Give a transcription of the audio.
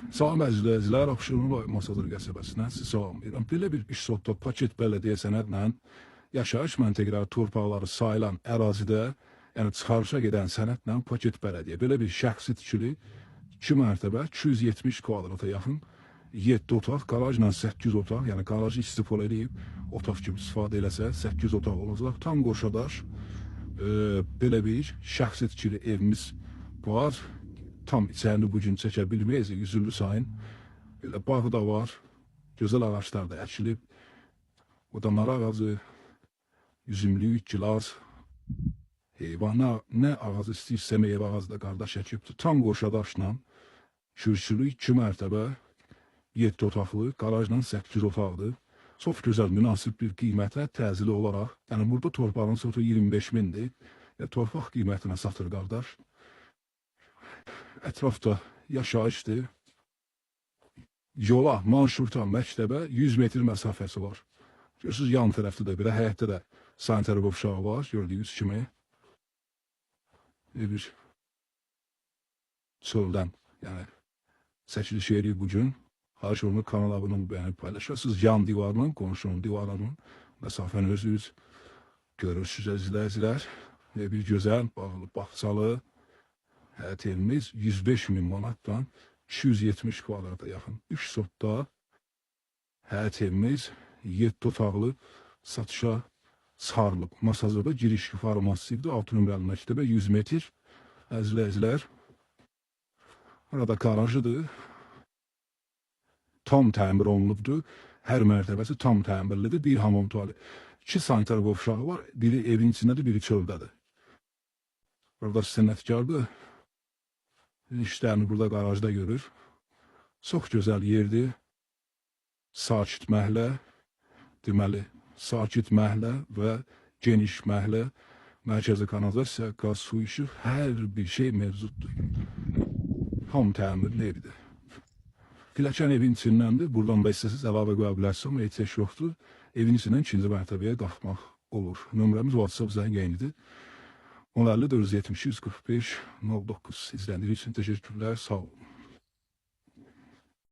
Salam əzizləyicilər, Abşeron rayon Masadır qəsəbəsindən sizi salamlayıram. Belə bir iş sotda paket bələdiyyə sənədlə yaşayış məntəqələri torpaqları sayılan ərazidə, yəni çıxarışa gedən sənədlə paket bələdiyyə. Belə bir şəxsi tikili 2 mərtəbə 270 kvadrata yaxın 7 otaq, qarajla 8 otaq, yəni qarajı istifadə edib otaq kimi istifadə eləsə 8 otaq olacaq. Tam qoşadaş belə bir şəxsi tikili evimiz var. Tam içərini bugün çəkə bilməyəcək, üzüllü sayın. Belə bağı da var, gözəl ağaçlar da əkilib. O da nar ağacı, üzümlük, gilas, heyvana nə ağacı istəyirsə meyvə ağacı da qardaş əkibdir. Tam qoşadaşla, kürsülü 2 mərtəbə, 7 otaqlı, qarajla 8 otaqdır. Çox gözəl, münasib bir qiymətə təzili olaraq. Yəni burada torpağın sotu 25 mindir. Torpaq qiymətinə satır qardaş. Ətrafda yaşayışdır. Yola, marşruta, məktəbə 100 metr məsafəsi var. Görürsünüz, yan tərəfdə də, bir həyətdə də sanitar qovşağı var, gördüyünüz kimi. Bir çöldən, yəni çəkiliş edirik bugün. Xahiş olunur, kanal abunə bəyənib paylaşırsınız. Yan divarla, qonşunun divarının məsafəni özünüz görürsünüz əzizləyicilər. Bir gözəl, bağlı, bağçalı həyət evimiz 105 min manatdan 270 kvadrata yaxın. 3 sotda həyət evimiz 7 otaqlı satışa çıxarılıb. Masazada giriş formasivdir. 6 nömrəli məktəbə 100 metr. Əzizləyicilər, arada qarajıdır. Tam təmir olunubdur. Hər mərtəbəsi tam təmirlidir. Bir hamam tuvalet. 2 sanitar qovşağı var. Biri evin içindədir, biri çöldədir. Burada sənətkardır. İşlərini burada qarajda görür. Çox gözəl yerdir. Sakit məhəllə, deməli, sakit məhəllə və geniş məhəllə, mərkəzi kanalizasiya, qaz, su işi, hər bir şey mevcuddur. Tam təmirli evdir. Filəkən evin içindəndir. Buradan da istəsiz əlavə qoya bilərsiniz, amma ehtiyac yoxdur. Evin içindən 2-ci mərtəbəyə qalxmaq olur. Nömrəmiz WhatsApp zəngənidir. 1050 470 145 09 izləndiyi üçün təşəkkürlər, sağ olun.